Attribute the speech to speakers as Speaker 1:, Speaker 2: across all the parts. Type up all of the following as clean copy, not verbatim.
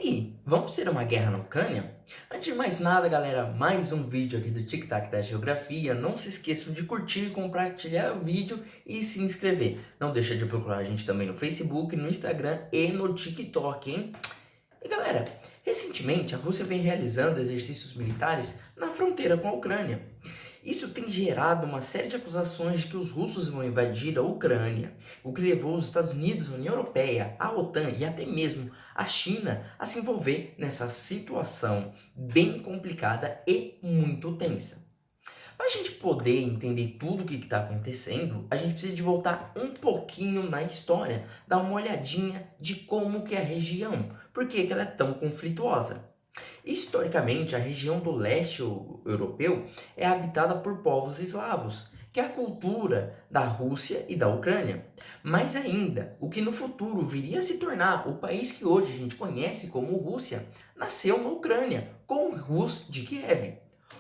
Speaker 1: aí, vamos ter uma guerra na Ucrânia? Antes de mais nada, galera, mais um vídeo aqui do Tic Tac da Geografia. Não se esqueçam de curtir, compartilhar o vídeo e se inscrever. Não deixa de procurar a gente também no Facebook, no Instagram e no TikTok, hein? E galera, recentemente a Rússia vem realizando exercícios militares na fronteira com a Ucrânia. Isso tem gerado uma série de acusações de que os russos vão invadir a Ucrânia, o que levou os Estados Unidos, a União Europeia, a OTAN e até mesmo a China a se envolver nessa situação bem complicada e muito tensa. Para a gente poder entender tudo o que está acontecendo, a gente precisa de voltar um pouquinho na história, dar uma olhadinha de como que é a região, por que ela é tão conflituosa. Historicamente, a região do leste europeu é habitada por povos eslavos, que é a cultura da Rússia e da Ucrânia. Mais ainda, o que no futuro viria a se tornar o país que hoje a gente conhece como Rússia, nasceu na Ucrânia, com o Rus de Kiev.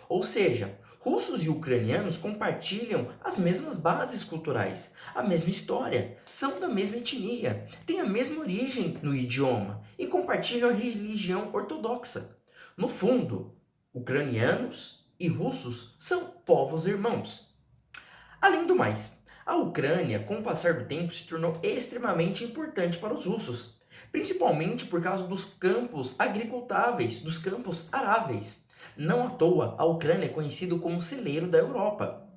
Speaker 1: Ou seja, russos e ucranianos compartilham as mesmas bases culturais, a mesma história, são da mesma etnia, têm a mesma origem no idioma e compartilham a religião ortodoxa. No fundo, ucranianos e russos são povos irmãos. Além do mais, a Ucrânia, com o passar do tempo, se tornou extremamente importante para os russos, principalmente por causa dos campos agricultáveis, dos campos aráveis. Não à toa, a Ucrânia é conhecida como o celeiro da Europa.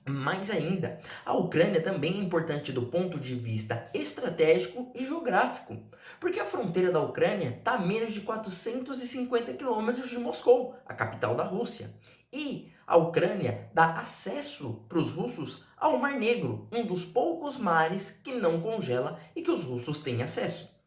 Speaker 1: Mais ainda, a Ucrânia também é importante do ponto de vista estratégico e geográfico, porque a fronteira da Ucrânia está a menos de 450 quilômetros de Moscou, a capital da Rússia. E a Ucrânia dá acesso para os russos ao Mar Negro, um dos poucos mares que não congela e que os russos têm acesso.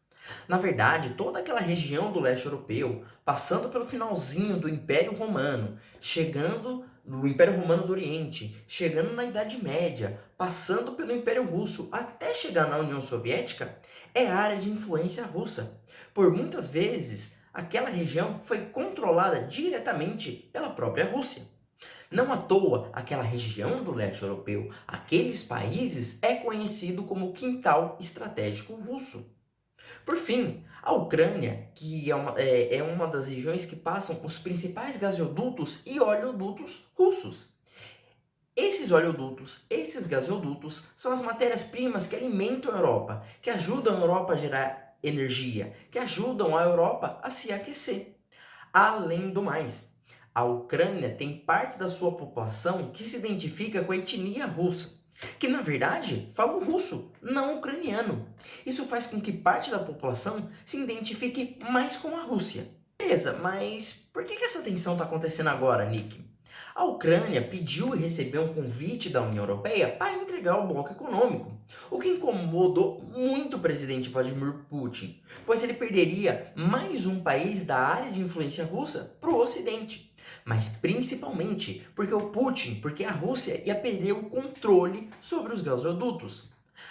Speaker 1: Na verdade, toda aquela região do leste europeu, passando pelo finalzinho do Império Romano, chegando no Império Romano do Oriente, chegando na Idade Média, passando pelo Império Russo até chegar na União Soviética, é área de influência russa. Por muitas vezes, aquela região foi controlada diretamente pela própria Rússia. Não à toa, aquela região do leste europeu, aqueles países, é conhecido como o quintal estratégico russo. Por fim, a Ucrânia, que é uma das regiões que passam os principais gasodutos e oleodutos russos. Esses oleodutos, esses gasodutos, são as matérias-primas que alimentam a Europa, que ajudam a Europa a gerar energia, que ajudam a Europa a se aquecer. Além do mais, a Ucrânia tem parte da sua população que se identifica com a etnia russa, que na verdade fala o russo, não o ucraniano. Isso faz com que parte da população se identifique mais com a Rússia. Beleza, mas por que essa tensão está acontecendo agora, Nick? A Ucrânia pediu e recebeu um convite da União Europeia para entregar o bloco econômico, o que incomodou muito o presidente Vladimir Putin, pois ele perderia mais um país da área de influência russa para o Ocidente. Mas principalmente porque a Rússia ia perder o controle sobre os gasodutos.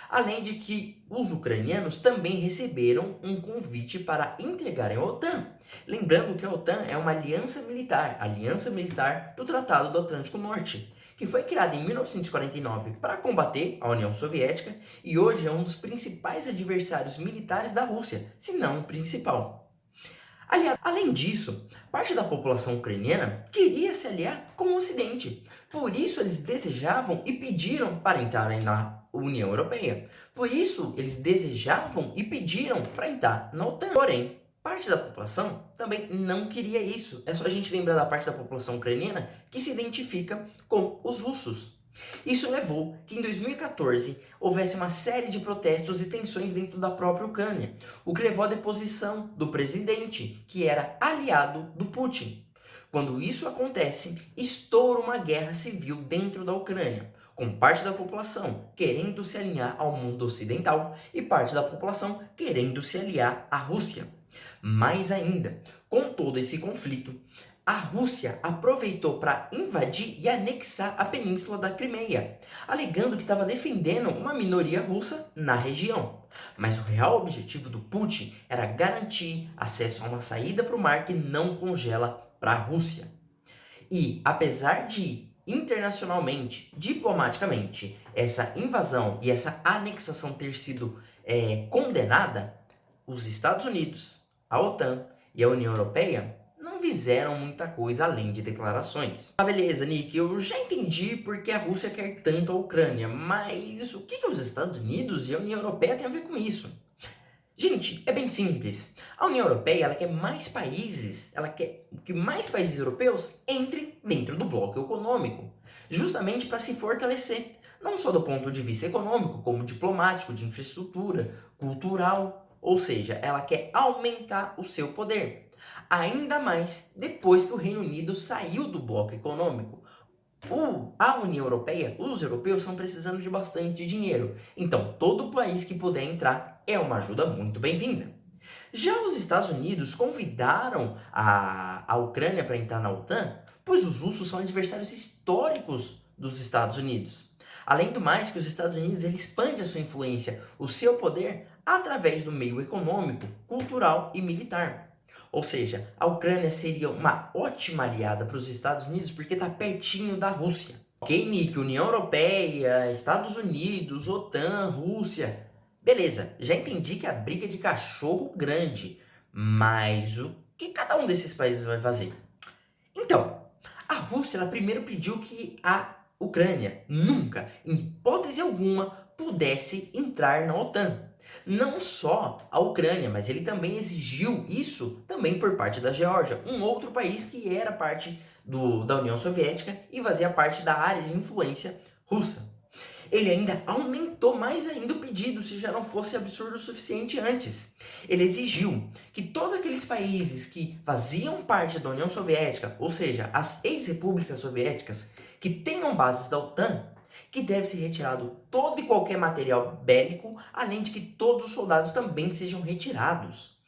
Speaker 1: Além de que os ucranianos também receberam um convite para integrarem a OTAN. Lembrando que a OTAN é uma aliança militar do Tratado do Atlântico Norte, que foi criada em 1949 para combater a União Soviética e hoje é um dos principais adversários militares da Rússia, se não o principal. Além disso, parte da população ucraniana queria se aliar com o Ocidente. Por isso eles desejavam e pediram para entrarem na União Europeia. Por isso eles desejavam e pediram para entrar na OTAN. Porém, parte da população também não queria isso. É só a gente lembrar da parte da população ucraniana que se identifica com os russos. Isso levou que em 2014 houvesse uma série de protestos e tensões dentro da própria Ucrânia, o que levou à deposição do presidente, que era aliado do Putin. Quando isso acontece, estoura uma guerra civil dentro da Ucrânia, com parte da população querendo se alinhar ao mundo ocidental e parte da população querendo se aliar à Rússia. Mais ainda, com todo esse conflito, a Rússia aproveitou para invadir e anexar a península da Crimeia, alegando que estava defendendo uma minoria russa na região. Mas o real objetivo do Putin era garantir acesso a uma saída para o mar que não congela para a Rússia. E apesar de internacionalmente, diplomaticamente, essa invasão e essa anexação ter sido condenada, os Estados Unidos, a OTAN e a União Europeia não fizeram muita coisa além de declarações. Ah, beleza, Nick, eu já entendi porque a Rússia quer tanto a Ucrânia, mas o que os Estados Unidos e a União Europeia têm a ver com isso? Gente, é bem simples. A União Europeia, ela quer mais países, ela quer que mais países europeus entrem dentro do bloco econômico, justamente para se fortalecer, não só do ponto de vista econômico, como diplomático, de infraestrutura, cultural, ou seja, ela quer aumentar o seu poder. Ainda mais depois que o Reino Unido saiu do bloco econômico. A União Europeia, os europeus estão precisando de bastante dinheiro. Então, todo país que puder entrar é uma ajuda muito bem-vinda. Já os Estados Unidos convidaram a Ucrânia para entrar na OTAN, pois os russos são adversários históricos dos Estados Unidos. Além do mais, que os Estados Unidos ele expande a sua influência, o seu poder, através do meio econômico, cultural e militar. Ou seja, a Ucrânia seria uma ótima aliada para os Estados Unidos porque está pertinho da Rússia. Ok, Nick, União Europeia, Estados Unidos, OTAN, Rússia. Beleza, já entendi que a briga é de cachorro grande, mas o que cada um desses países vai fazer? Então, a Rússia ela primeiro pediu que a Ucrânia nunca, em hipótese alguma, pudesse entrar na OTAN. Não só a Ucrânia, mas ele também exigiu isso também por parte da Geórgia, um outro país que era parte da União Soviética e fazia parte da área de influência russa. Ele ainda aumentou mais ainda o pedido, se já não fosse absurdo o suficiente antes. Ele exigiu que todos aqueles países que faziam parte da União Soviética, ou seja, as ex-repúblicas soviéticas, que tenham bases da OTAN, que deve ser retirado todo e qualquer material bélico, além de que todos os soldados também sejam retirados.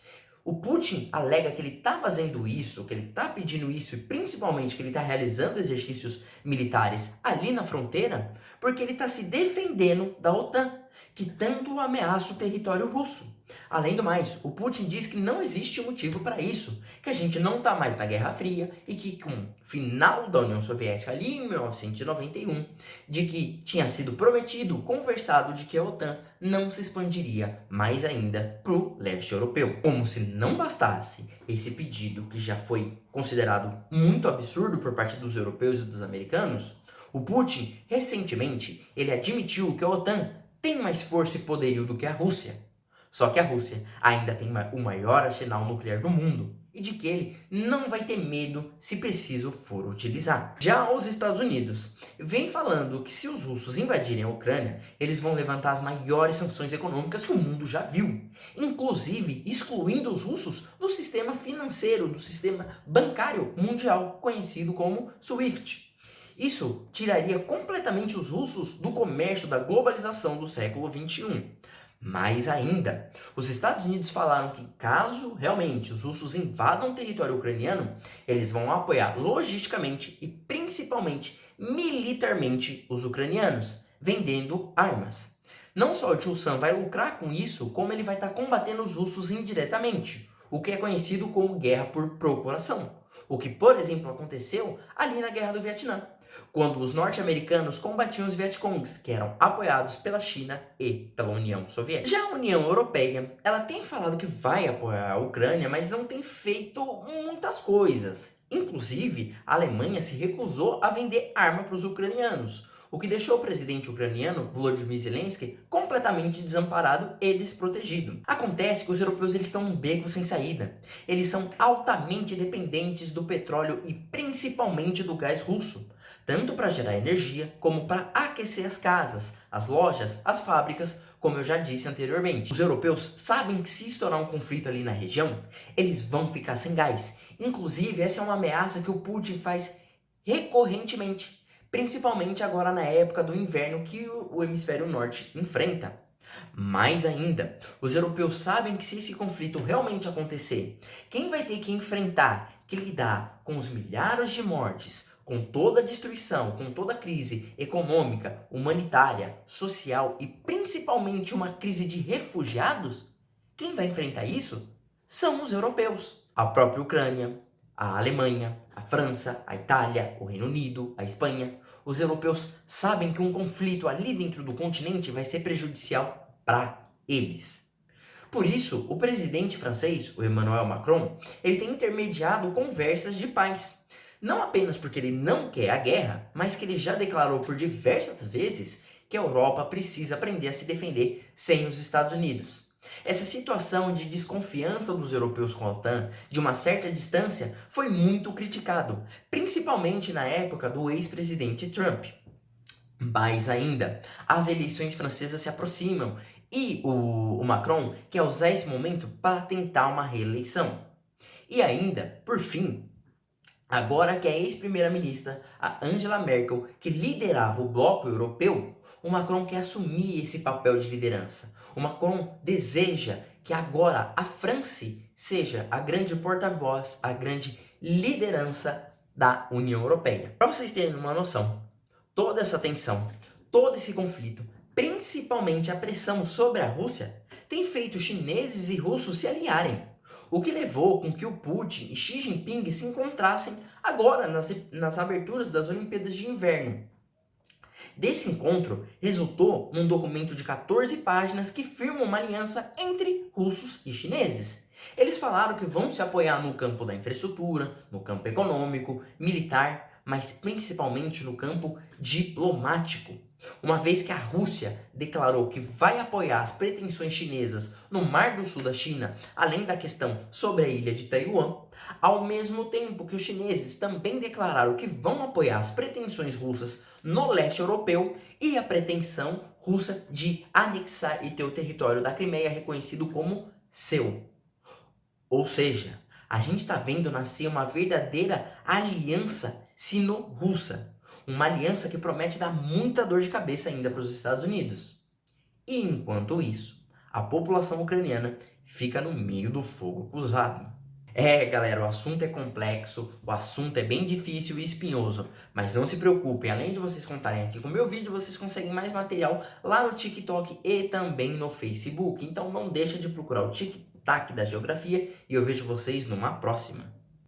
Speaker 1: O Putin alega que ele está fazendo isso, que ele está pedindo isso e principalmente que ele está realizando exercícios militares ali na fronteira, porque ele está se defendendo da OTAN, que tanto ameaça o território russo. Além do mais, o Putin diz que não existe motivo para isso, que a gente não está mais na Guerra Fria e que com o final da União Soviética ali em 1991, de que tinha sido prometido, conversado de que a OTAN não se expandiria mais ainda para o leste europeu. Como se não bastasse esse pedido que já foi considerado muito absurdo por parte dos europeus e dos americanos, o Putin, recentemente, ele admitiu que a OTAN tem mais força e poderio do que a Rússia. Só que a Rússia ainda tem o maior arsenal nuclear do mundo e de que ele não vai ter medo se preciso for utilizar. Já os Estados Unidos vem falando que se os russos invadirem a Ucrânia, eles vão levantar as maiores sanções econômicas que o mundo já viu, inclusive excluindo os russos do sistema financeiro, do sistema bancário mundial, conhecido como SWIFT. Isso tiraria completamente os russos do comércio da globalização do século XXI. Mais ainda, os Estados Unidos falaram que caso realmente os russos invadam o território ucraniano, eles vão apoiar logisticamente e principalmente militarmente os ucranianos, vendendo armas. Não só o Tio Sam vai lucrar com isso, como ele vai estar combatendo os russos indiretamente, o que é conhecido como guerra por procuração. O que, por exemplo, aconteceu ali na Guerra do Vietnã, quando os norte-americanos combatiam os Vietcongs, que eram apoiados pela China e pela União Soviética. Já a União Europeia, ela tem falado que vai apoiar a Ucrânia, mas não tem feito muitas coisas. Inclusive, a Alemanha se recusou a vender arma para os ucranianos, o que deixou o presidente ucraniano, Volodymyr Zelensky, completamente desamparado e desprotegido. Acontece que os europeus eles estão num beco sem saída. Eles são altamente dependentes do petróleo e principalmente do gás russo, tanto para gerar energia como para aquecer as casas, as lojas, as fábricas, como eu já disse anteriormente. Os europeus sabem que se estourar um conflito ali na região, eles vão ficar sem gás. Inclusive, essa é uma ameaça que o Putin faz recorrentemente, principalmente agora na época do inverno que o hemisfério norte enfrenta. Mais ainda, os europeus sabem que se esse conflito realmente acontecer, quem vai ter que enfrentar, que lidar com os milhares de mortes, com toda a destruição, com toda a crise econômica, humanitária, social e principalmente uma crise de refugiados, quem vai enfrentar isso são os europeus. A própria Ucrânia, a Alemanha, a França, a Itália, o Reino Unido, a Espanha. Os europeus sabem que um conflito ali dentro do continente vai ser prejudicial para eles. Por isso, o presidente francês, o Emmanuel Macron, ele tem intermediado conversas de paz. Não apenas porque ele não quer a guerra, mas que ele já declarou por diversas vezes que a Europa precisa aprender a se defender sem os Estados Unidos. Essa situação de desconfiança dos europeus com a OTAN, de uma certa distância, foi muito criticado, principalmente na época do ex-presidente Trump. Mais ainda, as eleições francesas se aproximam e o Macron quer usar esse momento para tentar uma reeleição. E ainda, por fim, agora que a ex-primeira-ministra, a Angela Merkel, que liderava o bloco europeu, o Macron quer assumir esse papel de liderança. O Macron deseja que agora a França seja a grande porta-voz, a grande liderança da União Europeia. Para vocês terem uma noção, toda essa tensão, todo esse conflito, principalmente a pressão sobre a Rússia, tem feito chineses e russos se alinharem, o que levou com que o Putin e Xi Jinping se encontrassem agora nas aberturas das Olimpíadas de Inverno. Desse encontro, resultou num documento de 14 páginas que firma uma aliança entre russos e chineses. Eles falaram que vão se apoiar no campo da infraestrutura, no campo econômico, militar, mas principalmente no campo diplomático. Uma vez que a Rússia declarou que vai apoiar as pretensões chinesas no Mar do Sul da China, além da questão sobre a ilha de Taiwan, ao mesmo tempo que os chineses também declararam que vão apoiar as pretensões russas no leste europeu e a pretensão russa de anexar e ter o território da Crimeia reconhecido como seu. Ou seja, a gente está vendo nascer uma verdadeira aliança sino-russa. Uma aliança que promete dar muita dor de cabeça ainda para os Estados Unidos. E enquanto isso, a população ucraniana fica no meio do fogo cruzado. Galera, o assunto é complexo, o assunto é bem difícil e espinhoso, mas não se preocupem, além de vocês contarem aqui com o meu vídeo, vocês conseguem mais material lá no TikTok e também no Facebook. Então não deixa de procurar o TikTok da Geografia e eu vejo vocês numa próxima.